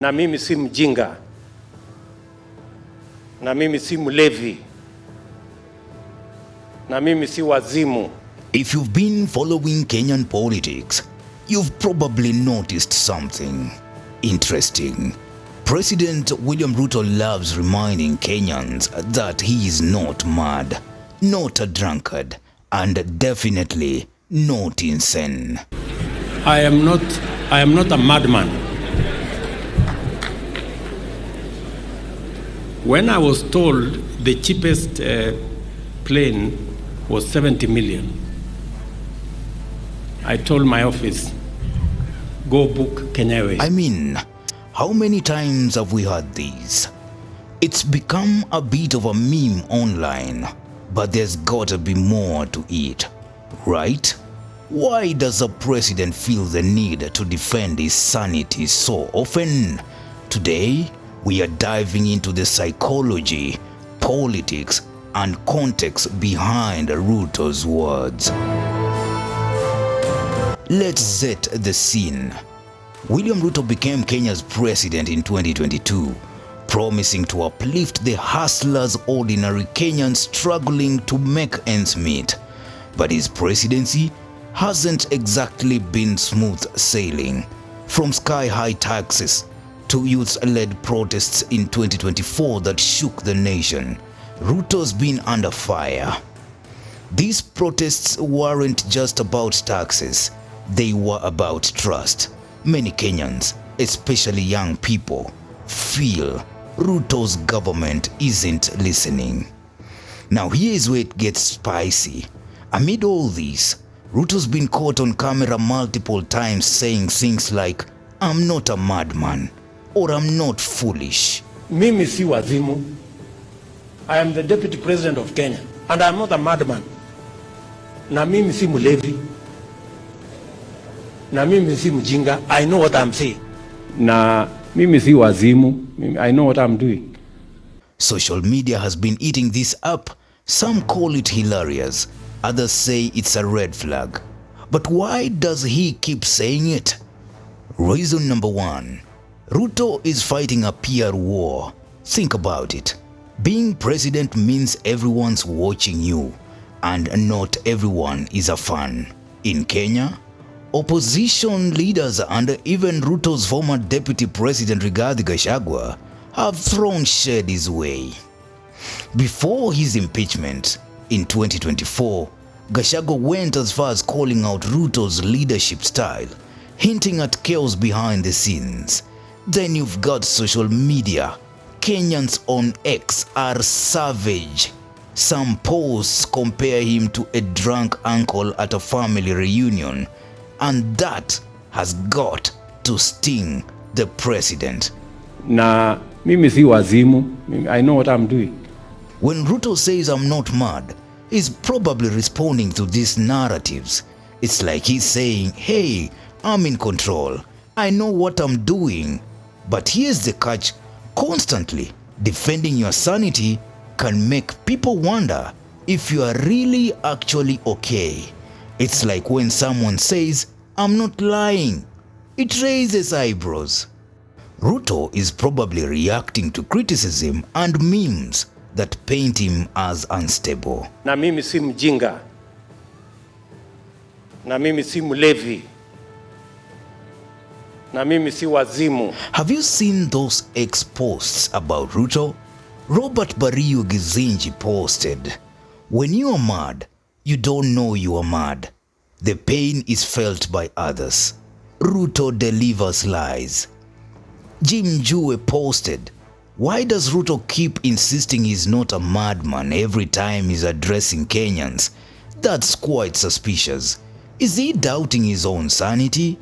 Na mimi si mjinga. Na mimi si mlevi. Na mimi si wazimu. If you've been following Kenyan politics, you've probably noticed something interesting. President William Ruto loves reminding Kenyans that he is not mad, not a drunkard, and definitely not insane. I am not a madman. When I was told the cheapest plane was 70 million, I told my office, go book Kenya Airways. I mean, how many times have we heard these? It's become a bit of a meme online, but there's gotta be more to it, right? Why does a president feel the need to defend his sanity so often? Today, we are diving into the psychology, politics, and context behind Ruto's words. Let's set the scene. William Ruto became Kenya's president in 2022, promising to uplift the hustlers, ordinary Kenyans struggling to make ends meet. But his presidency hasn't exactly been smooth sailing. From sky-high taxes to youth-led protests in 2024 that shook the nation, Ruto's been under fire. These protests weren't just about taxes, they were about trust. Many Kenyans, especially young people, feel Ruto's government isn't listening. Now here's where it gets spicy. Amid all this, Ruto's been caught on camera multiple times saying things like, "I'm not a madman," or "I'm not foolish." Mimi si wazimu. I am the deputy president of Kenya and I'm not a madman. Na mimi si mlevi. Na mimi si mjinga. I know what I'm saying. Na mimi si wazimu. I know what I'm doing. Social media has been eating this up. Some call it hilarious. Others say it's a red flag. But why does he keep saying it? Reason number one, Ruto is fighting a PR war. Think about it. Being president means everyone's watching you, and not everyone is a fan. In Kenya, opposition leaders and even Ruto's former deputy president Rigathi Gachagua have thrown shade his way. Before his impeachment in 2024, Gachagua went as far as calling out Ruto's leadership style, hinting at chaos behind the scenes. Then you've got social media. Kenyans on X are savage. Some posts compare him to a drunk uncle at a family reunion, and that has got to sting the president. Na mimi si wazimu. I know what I'm doing. When Ruto says "I'm not mad," he's probably responding to these narratives. It's like he's saying, "Hey, I'm in control. I know what I'm doing." But here's the catch. Constantly defending your sanity can make people wonder if you are really actually okay. It's like when someone says, "I'm not lying." It raises eyebrows. Ruto is probably reacting to criticism and memes that paint him as unstable. Na mimi si mjinga. Na mimi si mlevi. Na mimi si wazimu. Have you seen those X posts about Ruto? Robert Bario Gizinji posted, "When you are mad, you don't know you are mad. The pain is felt by others. Ruto delivers lies." Jim Jue posted, "Why does Ruto keep insisting he's not a madman every time he's addressing Kenyans? That's quite suspicious. Is he doubting his own sanity?"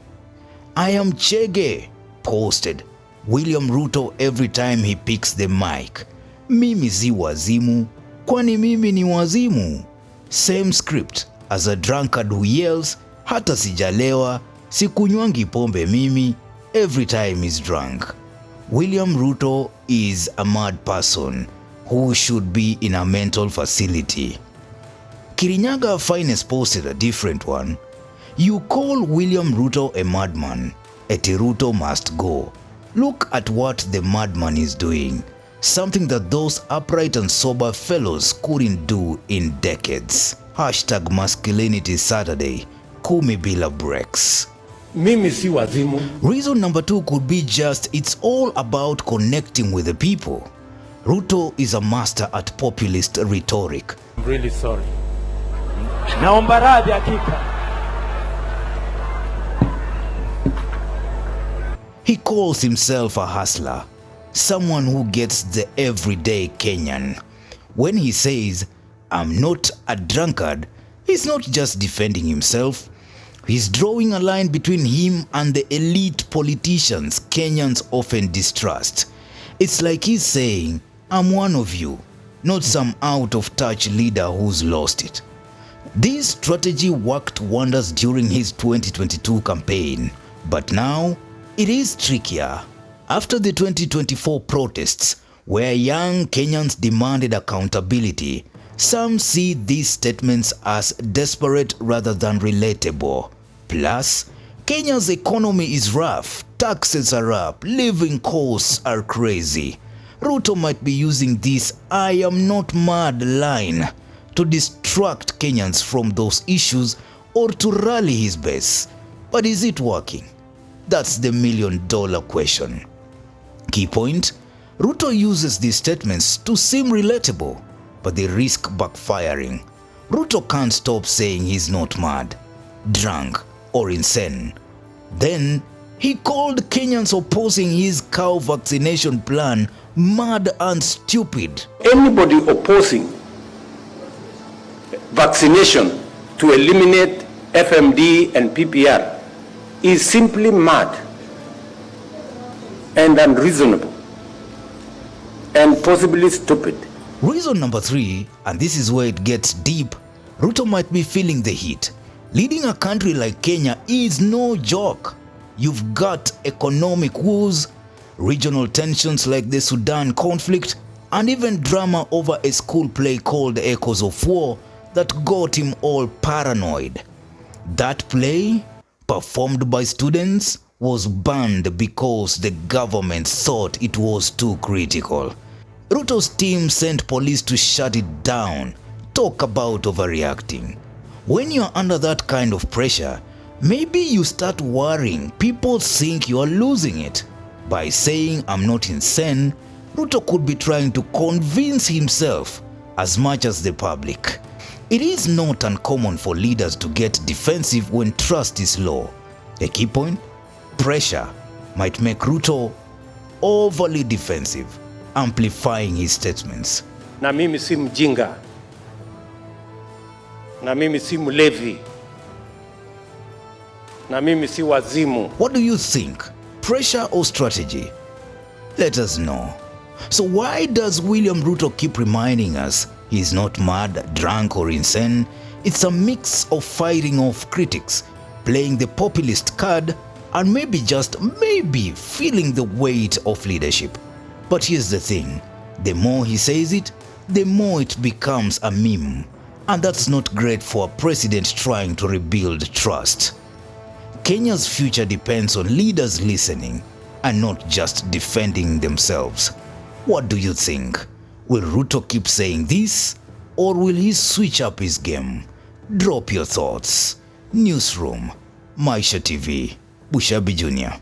I am Chege posted, "William Ruto every time he picks the mic. Mimi si wazimu, kwani mimi ni wazimu." Same script as a drunkard who yells, "Hata sijalewa, sikunywangi pombe mimi," every time he's drunk. William Ruto is a mad person who should be in a mental facility. Kirinyaga Finest posted a different one. "You call William Ruto a madman, eti Ruto must go. Look at what the madman is doing, something that those upright and sober fellows couldn't do in decades. Hashtag Masculinity Saturday, Kumi bila breaks. Mimi si wazimu. Reason number 2 could be just it's all about connecting with the people. Ruto is a master at populist rhetoric. I'm really sorry. Naomba radhi hakika. He calls himself a hustler, someone who gets the everyday Kenyan. When he says, I'm not a drunkard, he's not just defending himself. He's drawing a line between him and the elite politicians Kenyans often distrust. It's like he's saying, I'm one of you, not some out-of-touch leader who's lost it. This strategy worked wonders during his 2022 campaign, but now it is trickier. After the 2024 protests, where young Kenyans demanded accountability, some see these statements as desperate rather than relatable. Plus, Kenya's economy is rough, taxes are up, living costs are crazy. Ruto might be using this "I am not mad" line to distract Kenyans from those issues or to rally his base. But is it working? That's the million-dollar question. Key point, Ruto uses these statements to seem relatable, but they risk backfiring. Ruto can't stop saying he's not mad, drunk, or insane. Then, he called Kenyans opposing his cow vaccination plan mad and stupid. Anybody opposing vaccination to eliminate FMD and PPR is simply mad and unreasonable and possibly stupid. Reason number 3, and this is where it gets deep, Ruto might be feeling the heat. Leading a country like Kenya is no joke. You've got economic woes, regional tensions like the Sudan conflict, and even drama over a school play called Echoes of War that got him all paranoid. That play, performed by students, was banned because the government thought it was too critical. Ruto's team sent police to shut it down. Talk about overreacting. When you're under that kind of pressure, maybe you start worrying people think you're losing it. By saying I'm not insane, Ruto could be trying to convince himself as much as the public. It is not uncommon for leaders to get defensive when trust is low. A key point, pressure might make Ruto overly defensive, amplifying his statements. Na mimi si mjinga. Na mimi si mlevi. Na mimi si wazimu. What do you think? Pressure or strategy? Let us know. So why does William Ruto keep reminding us he's not mad, drunk, or insane? It's a mix of fighting off critics, playing the populist card, and maybe just maybe feeling the weight of leadership. But here's the thing, the more he says it, the more it becomes a meme. And that's not great for a president trying to rebuild trust. Kenya's future depends on leaders listening and not just defending themselves. What do you think? Will Ruto keep saying this, or will he switch up his game? Drop your thoughts. Newsroom, Maisha TV, Bushabi Jr.